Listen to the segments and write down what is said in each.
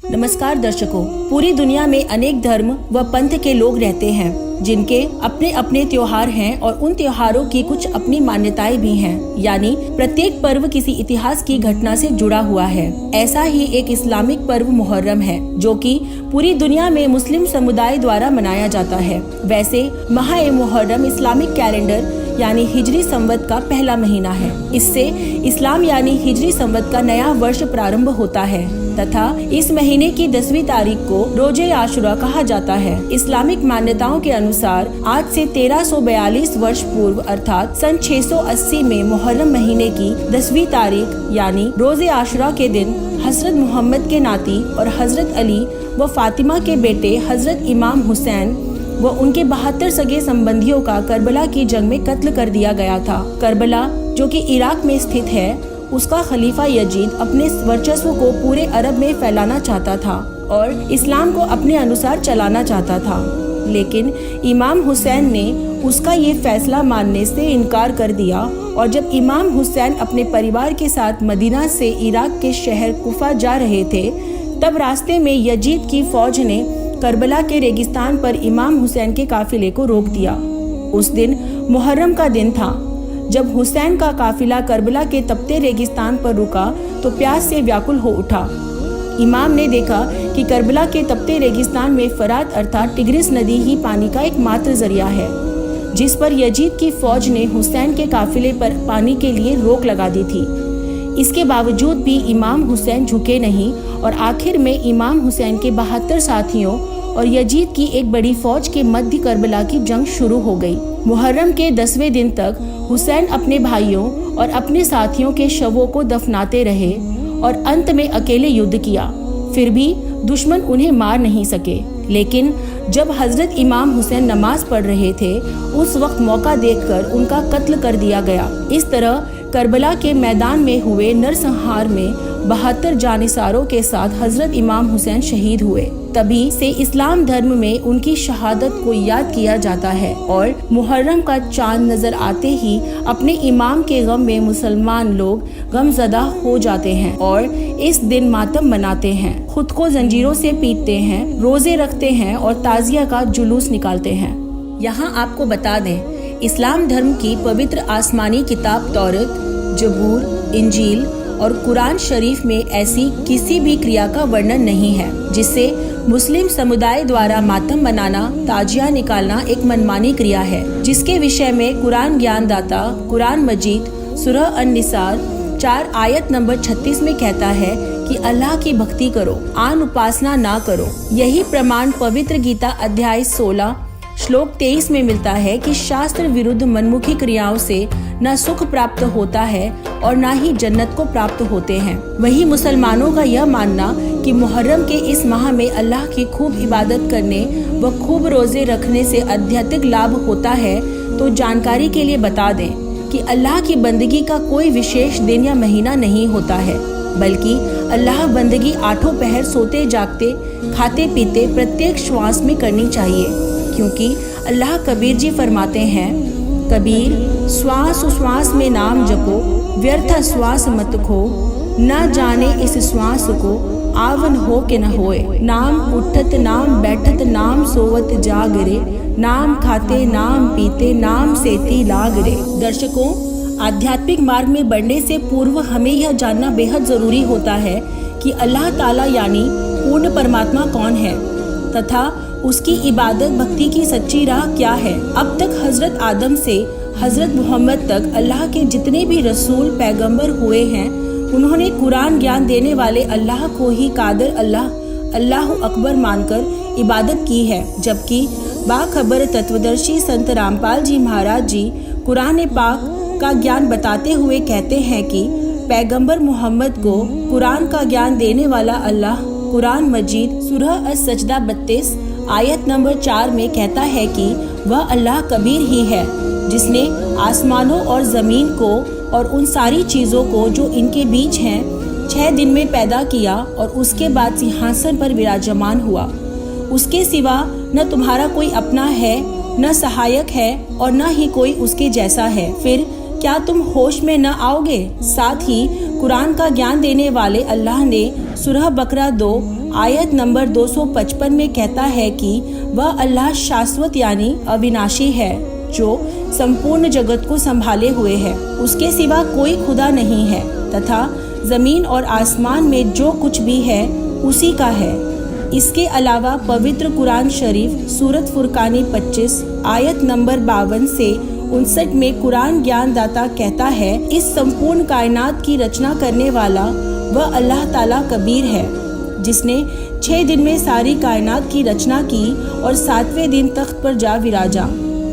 नमस्कार दर्शकों, पूरी दुनिया में अनेक धर्म व पंथ के लोग रहते हैं जिनके अपने अपने त्योहार हैं और उन त्योहारों की कुछ अपनी मान्यताएं भी हैं। यानी प्रत्येक पर्व किसी इतिहास की घटना से जुड़ा हुआ है। ऐसा ही एक इस्लामिक पर्व मुहर्रम है जो कि पूरी दुनिया में मुस्लिम समुदाय द्वारा मनाया जाता है। वैसे माह-ए-मुहर्रम इस्लामिक कैलेंडर यानी हिजरी संवत का पहला महीना है। इससे इस्लाम यानी हिजरी संवत का नया वर्ष प्रारंभ होता है तथा इस महीने की 10वीं तारीख को रोजे आशुरा कहा जाता है। इस्लामिक मान्यताओं के अनुसार आज से 1342 वर्ष पूर्व अर्थात सन 680 में मुहर्रम महीने की 10वीं तारीख यानी रोजे आशुरा के दिन हजरत मोहम्मद के नाती और हजरत अली व फातिमा के बेटे हजरत इमाम हुसैन व उनके 72 सगे संबंधियों का करबला की जंग में कत्ल कर दिया गया था। करबला जो कि इराक में स्थित है, उसका खलीफा यजीद अपने वर्चस्व को पूरे अरब में फैलाना चाहता था और इस्लाम को अपने अनुसार चलाना चाहता था, लेकिन इमाम हुसैन ने उसका ये फैसला मानने से इनकार कर दिया। और जब इमाम हुसैन अपने परिवार के साथ मदीना से इराक के शहर कुफा जा रहे थे, तब रास्ते में यजीद की फौज ने करबला के रेगिस्तान पर इमाम हुसैन के काफिले को रोक दिया। उस दिन मुहर्रम का दिन था। जब हुसैन का काफिला करबला के तपते रेगिस्तान पर रुका तो प्यास से व्याकुल हो उठा। इमाम ने देखा कि करबला के तपते रेगिस्तान में फरात अर्थात टिग्रिस नदी ही पानी का एकमात्र जरिया है, जिस पर यजीद की फौज ने हुसैन के काफिले पर पानी के लिए रोक लगा दी थी। इसके बावजूद भी इमाम हुसैन झुके नहीं और आखिर में इमाम हुसैन के 72 साथियों और यजीद की एक बड़ी फौज के मध्य करबला की जंग शुरू हो गई। मुहर्रम के 10वें दिन तक हुसैन अपने भाइयों और अपने साथियों के शवों को दफनाते रहे और अंत में अकेले युद्ध किया। फिर भी दुश्मन उन्हें मार नहीं सके, लेकिन जब हजरत इमाम हुसैन नमाज पढ़ रहे थे उस वक्त मौका देखकर उनका कत्ल कर दिया गया। इस तरह करबला के मैदान में हुए नरसंहार में 72 जानिसारों के साथ हजरत इमाम हुसैन शहीद हुए। तभी से इस्लाम धर्म में उनकी शहादत को याद किया जाता है और मुहर्रम का चांद नजर आते ही अपने इमाम के गम में मुसलमान लोग गमजदा हो जाते हैं और इस दिन मातम मनाते हैं, खुद को जंजीरों से पीटते हैं, रोजे रखते हैं और ताजिया का जुलूस निकालते हैं। यहाँ आपको बता दें, इस्लाम धर्म की पवित्र आसमानी किताब तौरत, जबूर, इंजील और कुरान शरीफ में ऐसी किसी भी क्रिया का वर्णन नहीं है जिससे मुस्लिम समुदाय द्वारा मातम मनाना, ताजिया निकालना एक मनमानी क्रिया है, जिसके विषय में कुरान ज्ञानदाता कुरान मजीद सूरह अन-निसा 4 आयत नंबर 36 में कहता है कि अल्लाह की भक्ति करो, आन उपासना ना करो। यही प्रमाण पवित्र गीता अध्याय 16 श्लोक 23 में मिलता है कि शास्त्र विरुद्ध मनमुखी क्रियाओं से न सुख प्राप्त होता है और न ही जन्नत को प्राप्त होते हैं। वहीं मुसलमानों का यह मानना कि मुहर्रम के इस माह में अल्लाह की खूब इबादत करने व खूब रोजे रखने से आध्यात्मिक लाभ होता है, तो जानकारी के लिए बता दें कि अल्लाह की बंदगी का कोई विशेष दिन या महीना नहीं होता है, बल्कि अल्लाह बंदगी 8 पहर सोते जागते खाते पीते प्रत्येक श्वास में करनी चाहिए, क्योंकि अल्लाह कबीर जी फरमाते हैं, कबीर श्वास श्वास में नाम जपो, व्यर्थ श्वास मत खो, न जाने इस श्वास को आवन हो के न होए। नाम उठत नाम बैठत नाम सोवत जागरे, नाम खाते नाम पीते नाम सेती लागरे। दर्शकों, आध्यात्मिक मार्ग में बढ़ने से पूर्व हमें यह जानना बेहद जरूरी होता है कि अल्लाह ताला यानी पूर्ण परमात्मा कौन है तथा उसकी इबादत भक्ति की सच्ची राह क्या है। अब तक हजरत आदम से हजरत मोहम्मद तक अल्लाह के जितने भी रसूल पैगंबर हुए हैं, उन्होंने कुरान ज्ञान देने वाले अल्लाह को ही कादर अल्लाह, अल्लाह अकबर मानकर इबादत की है। जबकि बाखबर तत्वदर्शी संत रामपाल जी महाराज जी कुरान पाक का ज्ञान बताते हुए कहते हैं कि पैगंबर मोहम्मद को कुरान का ज्ञान देने वाला अल्लाह कुरान मजीद सूरह अस-सजदा 32 आयत नंबर 4 में कहता है कि वह अल्लाह कबीर ही है, जिसने आसमानों और ज़मीन को और उन सारी चीज़ों को जो इनके बीच हैं 6 दिन में पैदा किया और उसके बाद सिंहासन पर विराजमान हुआ। उसके सिवा न तुम्हारा कोई अपना है, न सहायक है और न ही कोई उसके जैसा है। फिर क्या तुम होश में न आओगे? साथ ही कुरान का ज्ञान देने वाले अल्लाह ने सूरह बकरा 2 आयत नंबर 255 में कहता है कि वह अल्लाह शाश्वत यानी अविनाशी है जो संपूर्ण जगत को संभाले हुए है। उसके सिवा कोई खुदा नहीं है तथा जमीन और आसमान में जो कुछ भी है उसी का है। इसके अलावा पवित्र कुरान शरीफ सूरत फुरकानी 25 आयत नंबर 52 से 59 में कुरान ज्ञानदाता कहता है, इस संपूर्ण कायनात की रचना करने वाला वह अल्लाह ताला कबीर है जिसने 6 दिन में सारी कायनात की रचना की और 7वें दिन तख्त पर जा विराजा।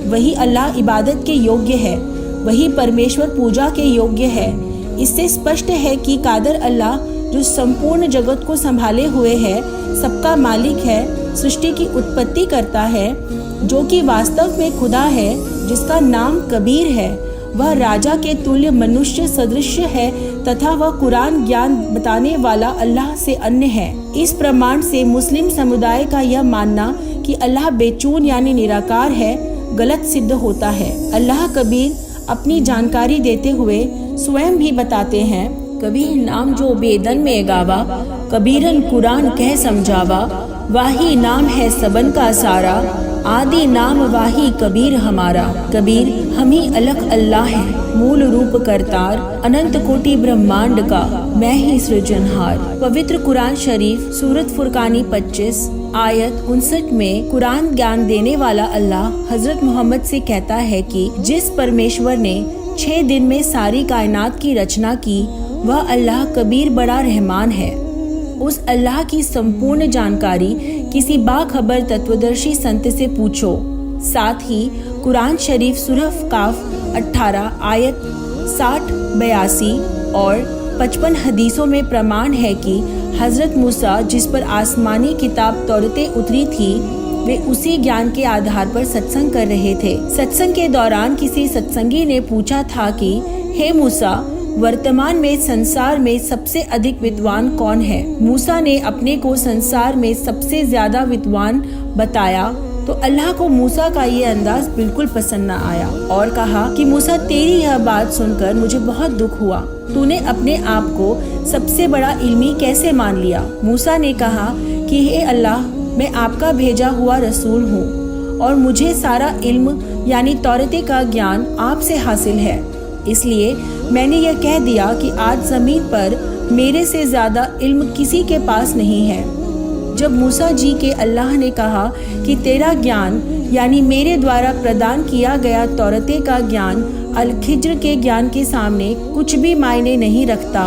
वही अल्लाह इबादत के योग्य है, वही परमेश्वर पूजा के योग्य है। इससे स्पष्ट है कि कादर अल्लाह जो संपूर्ण जगत को संभाले हुए है, सबका मालिक है, सृष्टि की उत्पत्ति करता है, जो कि वास्तव में खुदा है, जिसका नाम कबीर है। वह राजा के तुल्य मनुष्य सदृश है तथा वह कुरान ज्ञान बताने वाला अल्लाह से अन्य है। इस प्रमाण से मुस्लिम समुदाय का यह मानना कि अल्लाह बेचून यानी निराकार है गलत सिद्ध होता है। अल्लाह कबीर अपनी जानकारी देते हुए स्वयं भी बताते हैं, कबीर नाम जो बेदन में गावा, कबीरन कुरान कह समझावा, वाही नाम है सबन का सारा, आदि नाम वाही कबीर हमारा। कबीर हम ही अलग अल्लाह है, मूल रूप करतार, अनंत कोटि ब्रह्मांड का मैं ही सृजनहार। पवित्र कुरान शरीफ सूरत फुरकानी 25 आयत 59 में कुरान ज्ञान देने वाला अल्लाह हजरत मोहम्मद से कहता है कि जिस परमेश्वर ने 6 दिन में सारी कायनात की रचना की, वह अल्लाह कबीर बड़ा रहमान है। उस अल्लाह की संपूर्ण जानकारी किसी बाखबर तत्वदर्शी संत से पूछो। साथ ही कुरान शरीफ सूरह काफ 18 आयत 60, 82 और 55 हदीसों में प्रमाण है कि हजरत मूसा जिस पर आसमानी किताब तौरते उतरी थी, वे उसी ज्ञान के आधार पर सत्संग कर रहे थे। सत्संग के दौरान किसी सत्संगी ने पूछा था कि हे मूसा, वर्तमान में संसार में सबसे अधिक विद्वान कौन है? मूसा ने अपने को संसार में सबसे ज्यादा विद्वान बताया तो अल्लाह को मूसा का ये अंदाज बिल्कुल पसंद न आया और कहा कि मूसा, तेरी यह बात सुनकर मुझे बहुत दुख हुआ। तूने अपने आप को सबसे बड़ा इल्मी कैसे मान लिया? मूसा ने कहा कि हे अल्लाह, मैं आपका भेजा हुआ रसूल हूँ और मुझे सारा इल्म यानी तौरते का ज्ञान आपसे हासिल है। इसलिए मैंने यह कह दिया कि आज जमीन पर मेरे से ज्यादा इल्म किसी के पास नहीं है। जब मूसा जी के अल्लाह ने कहा कि तेरा ज्ञान यानी मेरे द्वारा प्रदान किया गया तौरते का ज्ञान अल खिज्र के ज्ञान के सामने कुछ भी मायने नहीं रखता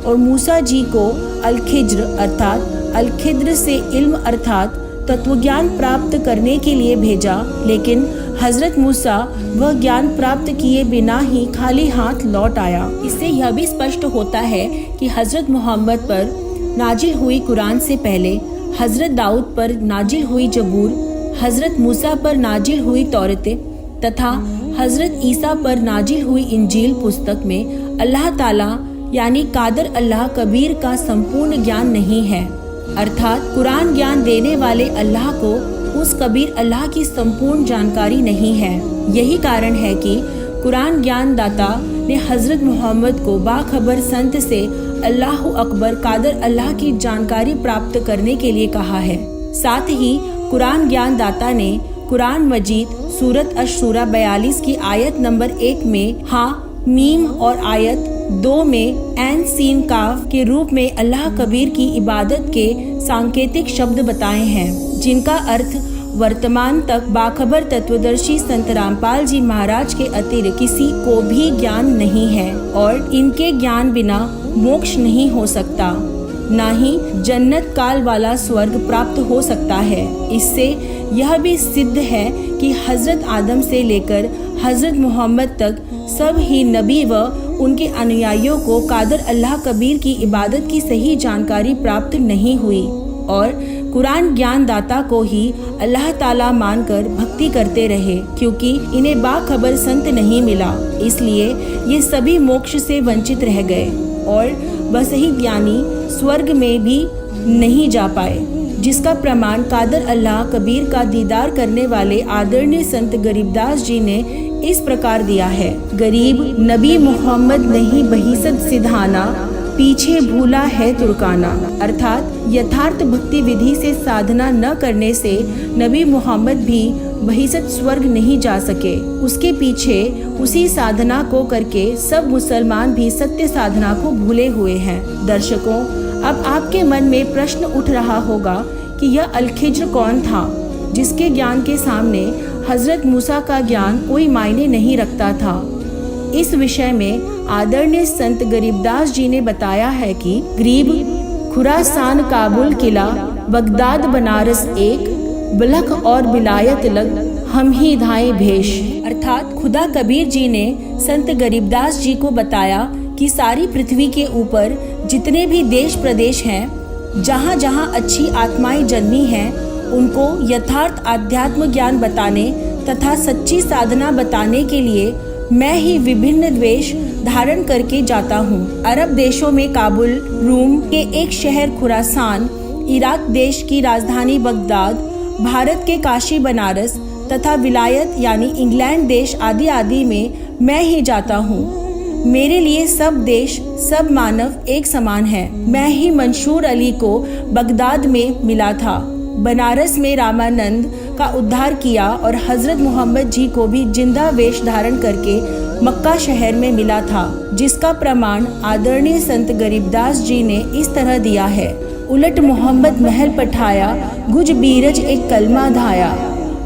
और मूसा जी को अल खिज्र अर्थात अल खिद्र से इल्म अर्थात तत्वज्ञान प्राप्त करने के लिए भेजा, लेकिन हजरत मूसा वह ज्ञान प्राप्त किए बिना ही खाली हाथ लौट आया। इससे यह भी स्पष्ट होता है कि हजरत मोहम्मद पर नाजिल हुई कुरान से पहले हजरत दाऊद पर नाजिल हुई जबूर, हजरत मूसा पर नाजिल हुई तौरते तथा हजरत ईसा पर नाजिल हुई इंजील पुस्तक में अल्लाह ताला यानी कादर अल्लाह कबीर का संपूर्ण ज्ञान नहीं है। अर्थात कुरान ज्ञान देने वाले अल्लाह को उस कबीर अल्लाह की संपूर्ण जानकारी नहीं है। यही कारण है कि कुरान ज्ञान दाता ने हजरत मोहम्मद को बाखबर संत से अल्लाह अकबर कादर अल्लाह की जानकारी प्राप्त करने के लिए कहा है। साथ ही कुरान ज्ञान दाता ने कुरान मजीद सूरत अश-शूरा 42 की आयत नंबर 1 में हाँ मीम और आयत 2 में ऐन सीन काफ के रूप में अल्लाह कबीर की इबादत के सांकेतिक शब्द बताए हैं, जिनका अर्थ वर्तमान तक बाखबर तत्वदर्शी संत रामपाल जी महाराज के अतिरिक्त किसी को भी ज्ञान नहीं है और इनके ज्ञान बिना मोक्ष नहीं हो सकता, ना ही जन्नत काल वाला स्वर्ग प्राप्त हो सकता है। इससे यह भी सिद्ध है कि हजरत आदम से लेकर हजरत मोहम्मद तक सब ही नबी व उनके अनुयायियों को कादर अल्लाह कबीर की इबादत की सही जानकारी प्राप्त नहीं हुई और कुरान ज्ञान दाता को ही अल्लाह ताला मानकर भक्ति करते रहे, क्योंकि इन्हें बाखबर संत नहीं मिला, इसलिए ये सभी मोक्ष से वंचित रह गए और बस ही ज्ञानी स्वर्ग में भी नहीं जा पाए, जिसका प्रमाण कादर अल्लाह कबीर का दीदार करने वाले आदरणीय संत गरीबदास जी ने इस प्रकार दिया है। गरीब नबी मोहम्मद नहीं बहिसत सिधाना, पीछे भूला है तुर्काना। अर्थात यथार्थ भक्ति विधि से साधना न करने से नबी मोहम्मद भी बहिष्त स्वर्ग नहीं जा सके। उसके पीछे उसी साधना को करके सब मुसलमान भी सत्य साधना को भूले हुए हैं। दर्शकों, अब आपके मन में प्रश्न उठ रहा होगा कि यह अल-खिज्र कौन था, जिसके ज्ञान के सामने हजरत मूसा का ज्ञान कोई मायने नहीं रखता था। इस विषय में आदरणीय संत गरीबदास जी ने बताया है कि गरीब, खुरासान, काबुल किला, बगदाद, बनारस एक, बलख और बिलायत लग, हम ही धाए भेष। अर्थात खुदा कबीर जी ने संत गरीबदास जी को बताया कि सारी पृथ्वी के ऊपर जितने भी देश प्रदेश हैं, जहाँ जहाँ अच्छी आत्माएं जन्मी हैं, उनको यथार्थ आध्यात्म ज्ञान बताने तथा सच्ची साधना बताने के लिए मैं ही विभिन्न वेश धारण करके जाता हूँ। अरब देशों में काबुल, रूम के एक शहर खुरासान, इराक देश की राजधानी बगदाद, भारत के काशी बनारस तथा विलायत यानी इंग्लैंड देश आदि आदि में मैं ही जाता हूँ। मेरे लिए सब देश, सब मानव एक समान है। मैं ही मंसूर अली को बगदाद में मिला था, बनारस में रामानंद का उद्धार किया और हजरत मोहम्मद जी को भी जिंदा वेश धारण करके मक्का शहर में मिला था, जिसका प्रमाण आदरणीय संत गरीबदास जी ने इस तरह दिया है। उलट मोहम्मद महल पठाया, गुज बीरज एक कलमा धाया,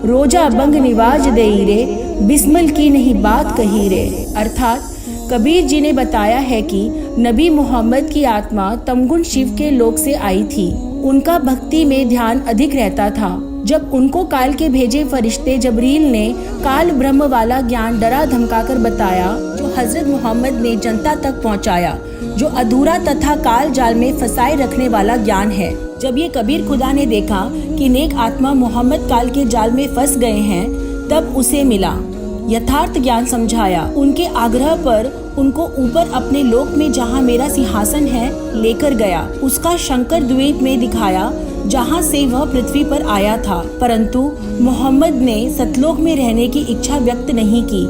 रोजा बंग निवाज देई रे, बिस्मिल की नहीं बात कही रे। अर्थात कबीर जी ने बताया है कि नबी मोहम्मद की आत्मा तमगुन शिव के लोक से आई थी। उनका भक्ति में ध्यान अधिक रहता था। जब उनको काल के भेजे फरिश्ते जबरील ने काल ब्रह्म वाला ज्ञान डरा धमकाकर बताया, जो हजरत मोहम्मद ने जनता तक पहुंचाया, जो अधूरा तथा काल जाल में फंसाए रखने वाला ज्ञान है। जब ये कबीर खुदा ने देखा कि नेक आत्मा मोहम्मद काल के जाल में फंस गए हैं, तब उसे मिला, यथार्थ ज्ञान समझाया। उनके आग्रह पर उनको ऊपर अपने लोक में जहाँ मेरा सिंहासन है लेकर गया। उसका शंकर द्वीप में दिखाया, जहाँ से वह पृथ्वी पर आया था। परंतु मोहम्मद ने सतलोक में रहने की इच्छा व्यक्त नहीं की,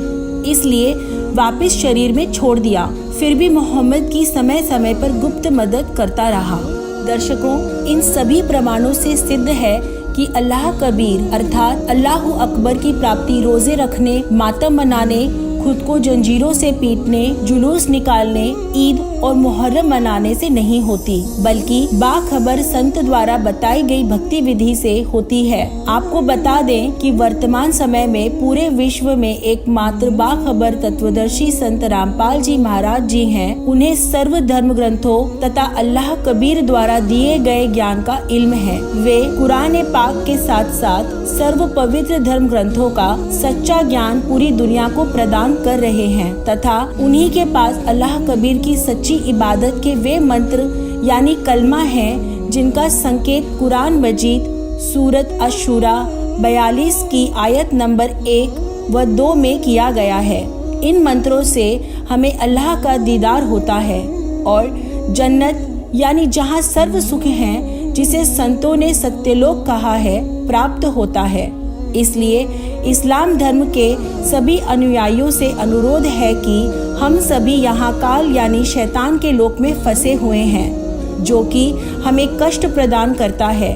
इसलिए वापस शरीर में छोड़ दिया। फिर भी मोहम्मद की समय समय पर गुप्त मदद करता रहा। दर्शकों, इन सभी प्रमाणों से सिद्ध है कि अल्लाह कबीर अर्थात अल्लाह अकबर की प्राप्ति रोजे रखने, मातम मनाने, खुद को जंजीरों से पीटने, जुलूस निकालने, ईद और मुहर्रम मनाने से नहीं होती, बल्कि बाखबर संत द्वारा बताई गई भक्ति विधि से होती है। आपको बता दें कि वर्तमान समय में पूरे विश्व में एकमात्र बाखबर तत्वदर्शी संत रामपाल जी महाराज जी हैं। उन्हें सर्व धर्म ग्रंथों तथा अल्लाह कबीर द्वारा दिए गए ज्ञान का इल्म है। वे कुरान पाक के साथ साथ सर्व पवित्र धर्म ग्रंथों का सच्चा ज्ञान पूरी दुनिया को प्रदान कर रहे हैं तथा उन्हीं के पास अल्लाह कबीर की सच्ची इबादत के वे मंत्र यानी कलमा हैं, जिनका संकेत कुरान मजीद सूरत अशूरा 42 की आयत नंबर 1 व 2 में किया गया है। इन मंत्रों से हमें अल्लाह का दीदार होता है और जन्नत यानी जहाँ सर्व सुख हैं, जिसे संतों ने सत्यलोक कहा है, प्राप्त होता है। इसलिए इस्लाम धर्म के सभी अनुयायियों से अनुरोध है कि हम सभी यहाँ काल यानी शैतान के लोक में फंसे हुए हैं, जो कि हमें कष्ट प्रदान करता है।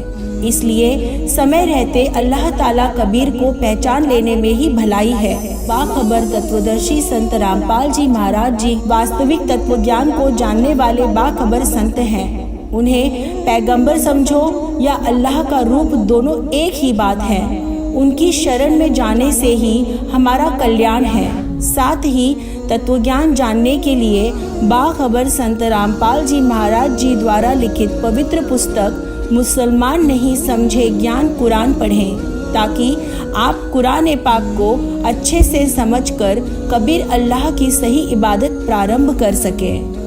इसलिए समय रहते अल्लाह ताला कबीर को पहचान लेने में ही भलाई है। बाखबर तत्वदर्शी संत रामपाल जी महाराज जी वास्तविक तत्व ज्ञान को जानने वाले बाखबर संत हैं। उन्हें पैगंबर समझो या अल्लाह का रूप, दोनों एक ही बात है। उनकी शरण में जाने से ही हमारा कल्याण है। साथ ही तत्वज्ञान जानने के लिए बाखबर संत रामपाल जी महाराज जी द्वारा लिखित पवित्र पुस्तक मुसलमान नहीं समझे ज्ञान कुरान पढ़ें, ताकि आप कुरान पाक को अच्छे से समझकर कबीर अल्लाह की सही इबादत प्रारंभ कर सकें।